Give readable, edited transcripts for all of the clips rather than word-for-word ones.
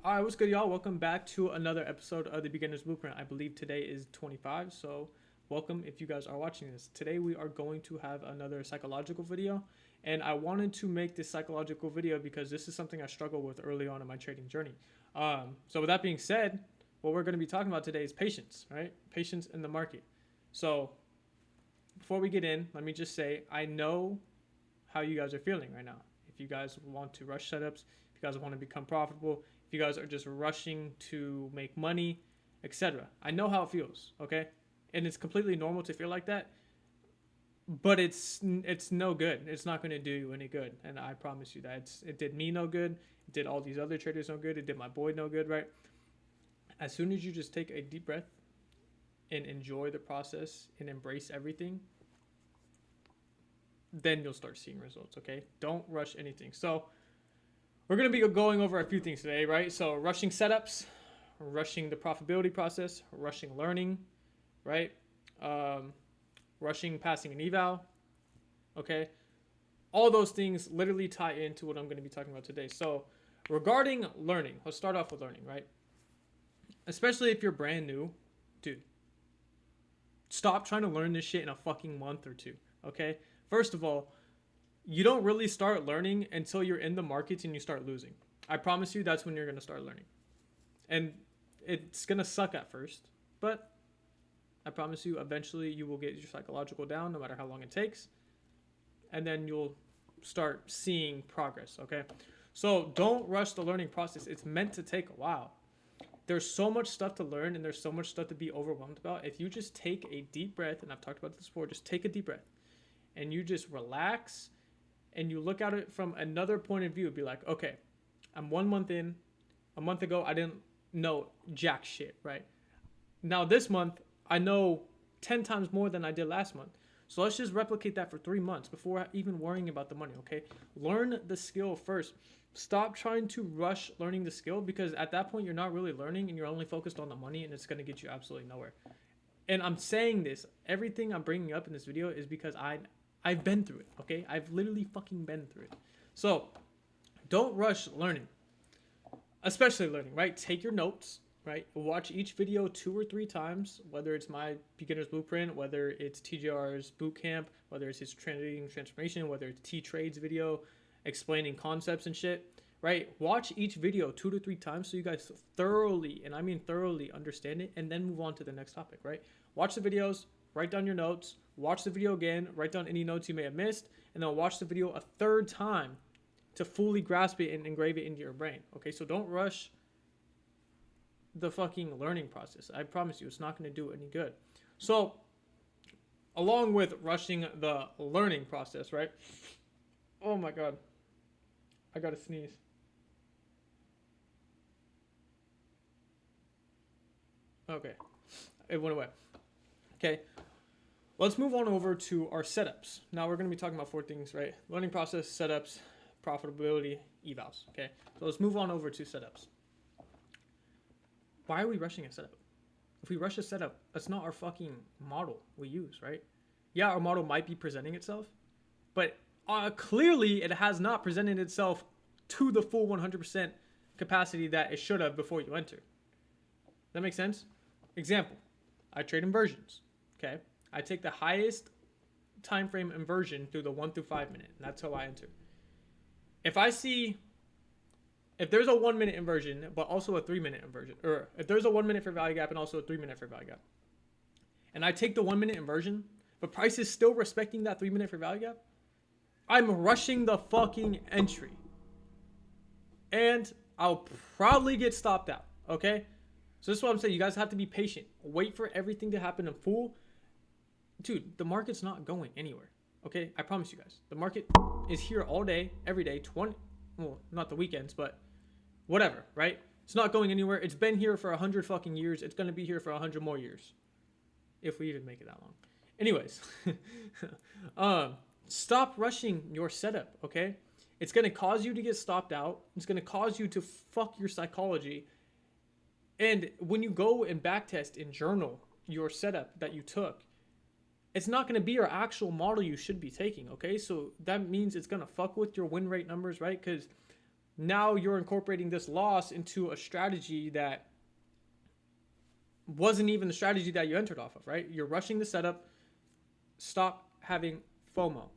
All right, what's good, y'all? Welcome back to another episode of the Beginner's Blueprint. I believe today is 25, so welcome if you guys are watching this. Today we are going to have another psychological video, and I wanted to make this psychological video because this is something I struggled with early on in my trading journey. So with that being said, what we're going to be talking about today is patience, right? Patience in the market. So before we get in, let me just say I know how you guys are feeling right now. If you guys want to rush setups, if you guys want to become profitable, if you guys are just rushing to make money, etc. I know how it feels, okay? And it's completely normal to feel like that, but it's no good. It's not going to do you any good, and I promise you that. It did me no good. It did all these other traders no good. It did my boy no good, right? As soon as you just take a deep breath and enjoy the process and embrace everything, then you'll start seeing results, okay? Don't rush anything. So we're going to be going over a few things today, right? So rushing setups, rushing the profitability process, rushing learning, right? Rushing passing an eval, okay? All those things literally tie into what I'm going to be talking about today. So regarding learning, let's start off with learning, right? Especially if you're brand new, dude, stop trying to learn this shit in a fucking month or two, okay? First of all, you don't really start learning until you're in the markets and you start losing. I promise you that's when you're going to start learning. And it's going to suck at first, but I promise you eventually you will get your psychological down no matter how long it takes. And then you'll start seeing progress, okay? So don't rush the learning process. It's meant to take a while. There's so much stuff to learn and there's so much stuff to be overwhelmed about. If you just take a deep breath, and I've talked about this before, just take a deep breath and you just relax and you look at it from another point of view, be like, okay, I'm 1 month in. A month ago, I didn't know jack shit, right? Now this month, I know 10 times more than I did last month. So let's just replicate that for 3 months before even worrying about the money, okay? Learn the skill first. Stop trying to rush learning the skill because at that point, you're not really learning and you're only focused on the money and it's going to get you absolutely nowhere. And I'm saying this, everything I'm bringing up in this video is because I've been through it, okay? I've literally fucking been through it. So don't rush learning, especially learning, right? Take your notes, right? Watch each video 2 or 3 times, whether it's my beginner's blueprint, whether it's TJR's bootcamp, whether it's his trading transformation, whether it's T-Trade's video explaining concepts and shit, right? Watch each video 2 to 3 times so you guys thoroughly, and I mean thoroughly, understand it and then move on to the next topic, right? Watch the videos, write down your notes, watch the video again, write down any notes you may have missed, and then watch the video a 3rd time to fully grasp it and engrave it into your brain, okay? So don't rush the fucking learning process. I promise you, it's not going to do any good. So along with rushing the learning process, right? Oh my God. I got to sneeze. Okay. It went away. Okay. Let's move on over to our setups. Now we're going to be talking about 4 things, right? Learning process, setups, profitability, evals. Okay. So let's move on over to setups. Why are we rushing a setup? If we rush a setup, that's not our fucking model we use, right? Yeah, our model might be presenting itself, but clearly it has not presented itself to the full 100% capacity that it should have before you enter. That makes sense? Example, I trade inversions, okay? I take the highest time frame inversion through the 1 through 5 minute, and that's how I enter. If there's a 1 minute inversion, but also a 3 minute inversion, or if there's a 1 minute fair value gap and also a 3 minute fair value gap, and I take the 1 minute inversion, but price is still respecting that 3 minute fair value gap, I'm rushing the fucking entry. And I'll probably get stopped out, okay? So this is what I'm saying. You guys have to be patient. Wait for everything to happen in full. Dude, the market's not going anywhere, okay? I promise you guys. The market is here all day, every day, well, not the weekends, but whatever, right? It's not going anywhere. It's been here for 100 fucking years. It's going to be here for 100 more years. If we even make it that long. Anyways. Stop rushing your setup, okay? It's going to cause you to get stopped out. It's going to cause you to fuck your psychology. And when you go and backtest and journal your setup that you took, it's not going to be your actual model you should be taking, okay? So that means it's going to fuck with your win rate numbers, right? Because Now you're incorporating this loss into a strategy that wasn't even the strategy that you entered off of, right? You're rushing the setup. Stop having FOMO.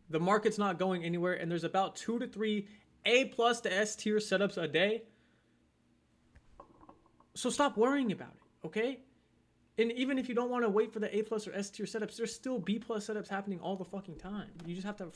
The market's not going anywhere, and there's about 2 to 3 A+ to S tier setups a day. So stop worrying about it, okay? And even if you don't want to wait for the A+ or S tier setups, there's still B+ setups happening all the fucking time. You just have to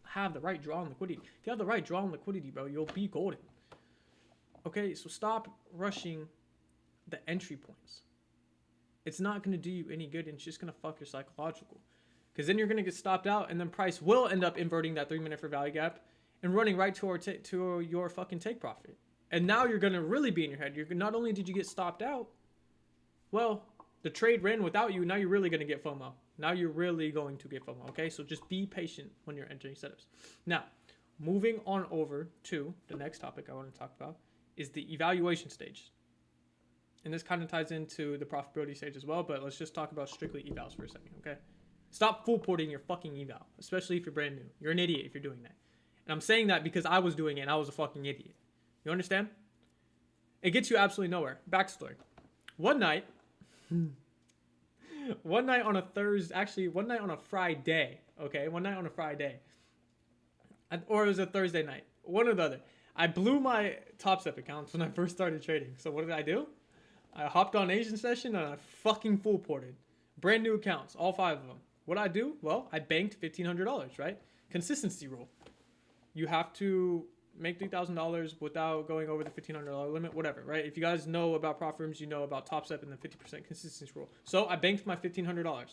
have the right draw and liquidity. If you have the right draw and liquidity, bro, you'll be golden. Okay, so stop rushing the entry points. It's not going to do you any good, and it's just going to fuck your psychological. Because then you're going to get stopped out, and then price will end up inverting that 3-minute for value gap and running right to your fucking take profit. And now you're going to really be in your head. You're not only did you get stopped out, well, the trade ran without you. Now you're really going to get FOMO. Now you're really going to get FOMO, okay? So just be patient when you're entering setups. Now, moving on over to the next topic I want to talk about is the evaluation stage. And this kind of ties into the profitability stage as well, but let's just talk about strictly evals for a second, okay? Stop full porting your fucking eval, especially if you're brand new. You're an idiot if you're doing that. And I'm saying that because I was doing it and I was a fucking idiot. You understand? It gets you absolutely nowhere. Backstory. One night on a Thursday, actually one night on a Friday, okay? One night on a Friday. Or it was a Thursday night. One or the other. I blew my Top Step accounts when I first started trading. So what did I do? I hopped on Asian session and I fucking full ported. Brand new accounts, all 5 of them. What did I do? Well, I banked $1,500, right? Consistency rule. You have to make $3,000 without going over the $1,500 limit, whatever, right? If you guys know about prop firms, you know about Top Step and the 50% consistency rule. So I banked my $1,500.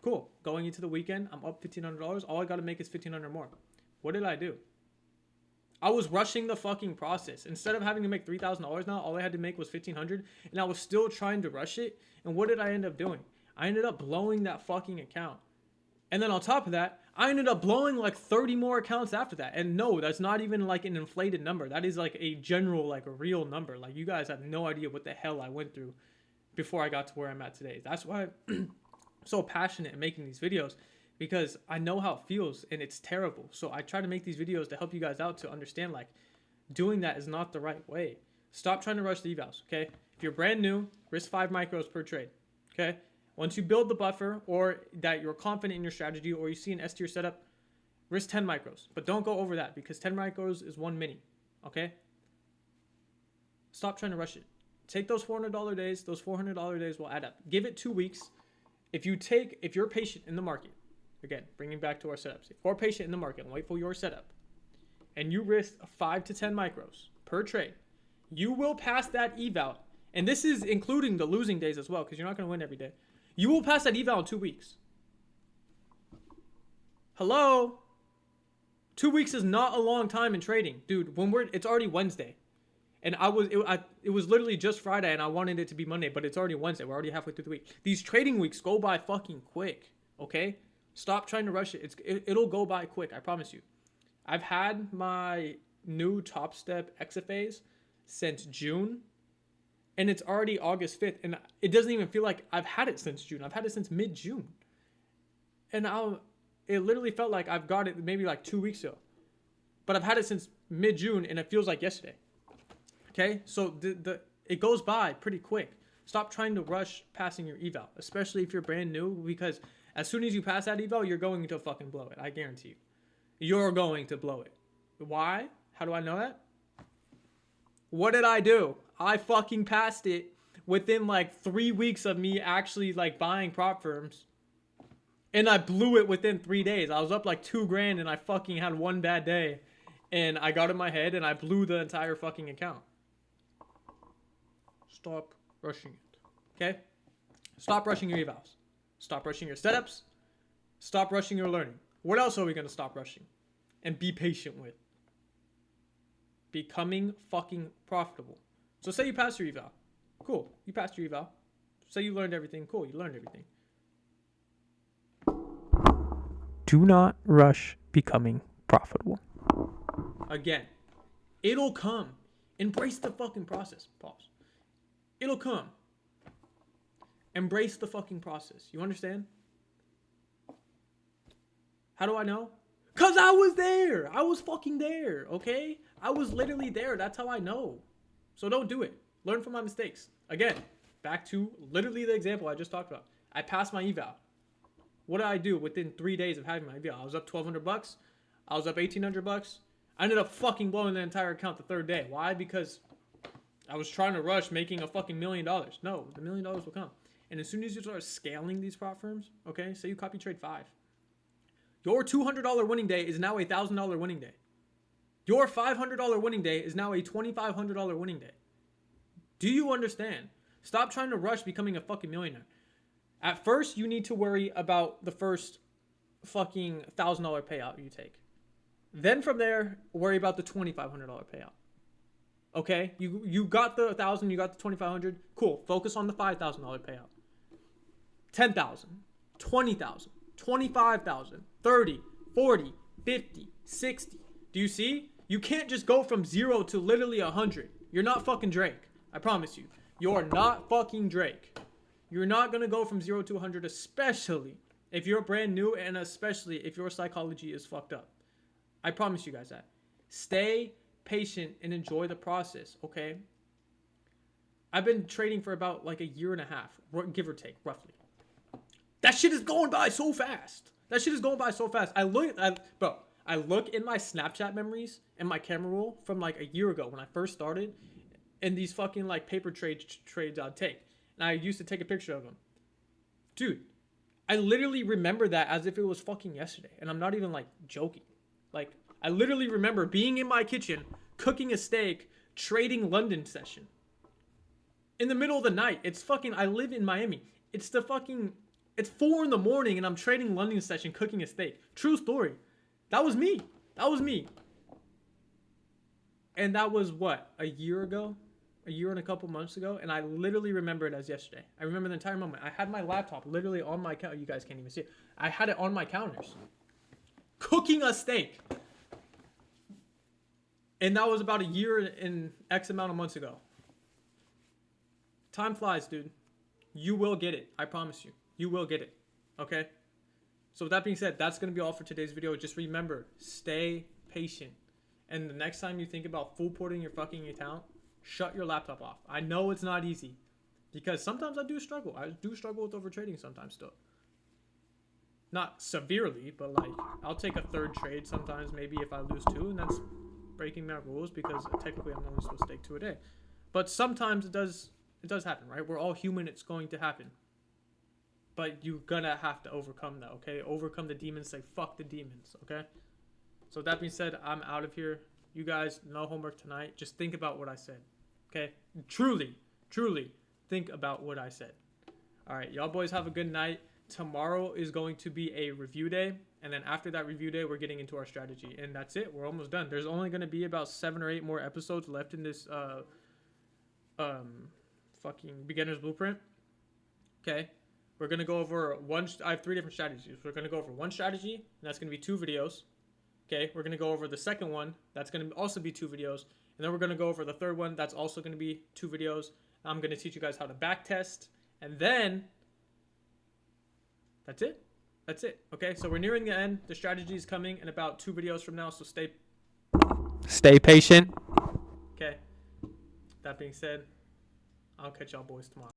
Cool. Going into the weekend, I'm up $1,500. All I got to make is $1,500 more. What did I do? I was rushing the fucking process. Instead of having to make $3,000 now, all I had to make was $1,500, and I was still trying to rush it. And what did I end up doing? I ended up blowing that fucking account. And then on top of that, I ended up blowing like 30 more accounts after that. And no, that's not even like an inflated number. That is like a general, like a real number. Like you guys have no idea what the hell I went through before I got to where I'm at today. That's why I'm so passionate in making these videos, because I know how it feels and it's terrible. So I try to make these videos to help you guys out to understand like doing that is not the right way. Stop trying to rush the evals, okay? If you're brand new, risk 5 micros per trade, okay? Once you build the buffer or that you're confident in your strategy or you see an S tier setup, risk 10 micros. But don't go over that because 10 micros is 1 mini, okay? Stop trying to rush it. Take those $400 days. Those $400 days will add up. Give it 2 weeks. If you're patient in the market, again, bringing back to our setups. If you're patient in the market and wait for your setup, and you risk 5 to 10 micros per trade, you will pass that eval. And this is including the losing days as well, because you're not going to win every day. You will pass that eval in 2 weeks. Hello? 2 weeks is not a long time in trading. Dude, it's already Wednesday. And it was literally just Friday and I wanted it to be Monday, but it's already Wednesday. We're already halfway through the week. These trading weeks go by fucking quick, okay? Stop trying to rush it. It'll go by quick, I promise you. I've had my new Top Step XFAs since June. And it's already August 5th. And it doesn't even feel like I've had it since June. I've had it since mid-June. And it literally felt like I've got it maybe like 2 weeks ago. But I've had it since mid-June and it feels like yesterday. Okay? So it goes by pretty quick. Stop trying to rush passing your eval. Especially if you're brand new. Because as soon as you pass that eval, you're going to fucking blow it. I guarantee you. You're going to blow it. Why? How do I know that? What did I do? I fucking passed it within like 3 weeks of me actually like buying prop firms. And I blew it within 3 days. I was up like $2,000 and I fucking had one bad day. And I got in my head and I blew the entire fucking account. Stop rushing it. Okay? Stop rushing your evals. Stop rushing your setups. Stop rushing your learning. What else are we going to stop rushing? And be patient with? Becoming fucking profitable. So say you passed your eval. Cool. You passed your eval. Say you learned everything. Cool. You learned everything. Do not rush becoming profitable. Again, it'll come. Embrace the fucking process. Pause. It'll come. Embrace the fucking process. You understand? How do I know? Because I was there. I was fucking there, okay? I was literally there. That's how I know. So don't do it. Learn from my mistakes. Again, back to literally the example I just talked about. I passed my eval. What did I do within 3 days of having my eval? I was up $1,200. I was up $1,800. I ended up fucking blowing the entire account the third day. Why? Because I was trying to rush making a fucking $1 million. No, the $1 million will come. And as soon as you start scaling these prop firms, okay, say you copy trade 5. Your $200 winning day is now a $1,000 winning day. Your $500 winning day is now a $2,500 winning day. Do you understand? Stop trying to rush becoming a fucking millionaire. At first, you need to worry about the first fucking $1,000 payout you take. Then from there, worry about the $2,500 payout. Okay? You got the 1,000, you got the 2,500. Cool. Focus on the $5,000 payout. 10,000, 20,000, 25,000, 30, 40, 50, 60. Do you see? You can't just go from 0 to literally 100. You're not fucking Drake. I promise you. You're not fucking Drake. You're not going to go from 0 to 100, especially if you're brand new and especially if your psychology is fucked up. I promise you guys that. Stay patient and enjoy the process, okay? I've been trading for about like a year and a half, give or take, roughly. That shit is going by so fast. I look in my Snapchat memories and my camera roll from like a year ago when I first started, and these fucking like paper trades I'd take. And I used to take a picture of them. Dude, I literally remember that as if it was fucking yesterday. And I'm not even like joking. Like, I literally remember being in my kitchen, cooking a steak, trading London session. In the middle of the night. I live in Miami. It's 4 in the morning and I'm trading London session, cooking a steak. True story. That was me. And that was what? A year ago? A year and a couple months ago? And I literally remember it as yesterday. I remember the entire moment. I had my laptop literally on my counter. You guys can't even see it. I had it on my counters. Cooking a steak. And that was about a year and X amount of months ago. Time flies, dude. You will get it. I promise you. You will get it. Okay? So with that being said, that's going to be all for today's video. Just remember, stay patient. And the next time you think about full porting your fucking account, shut your laptop off. I know it's not easy. Because sometimes I do struggle. I do struggle with overtrading sometimes still. Not severely, but like, I'll take a third trade sometimes, maybe if I lose 2. And that's breaking my rules because technically I'm only supposed to take 2 a day. But sometimes it does happen, right? We're all human. It's going to happen. But you're gonna have to overcome that, okay? Overcome the demons. Say fuck the demons, okay? So with that being said, I'm out of here. You guys, no homework tonight. Just think about what I said, okay? Truly think about what I said. All right, y'all boys have a good night. Tomorrow is going to be a review day. And then after that review day, we're getting into our strategy. And that's it. We're almost done. There's only going to be about 7 or 8 more episodes left in this fucking beginner's blueprint. Okay? We're going to go over I have 3 different strategies. We're going to go over one strategy, and that's going to be 2 videos. Okay? We're going to go over the second one. That's going to also be 2 videos. And then we're going to go over the third one. That's also going to be 2 videos. I'm going to teach you guys how to back test. And then that's it. That's it. Okay? So we're nearing the end. The strategy is coming in about 2 videos from now. So stay patient. Okay? That being said, I'll catch y'all boys tomorrow.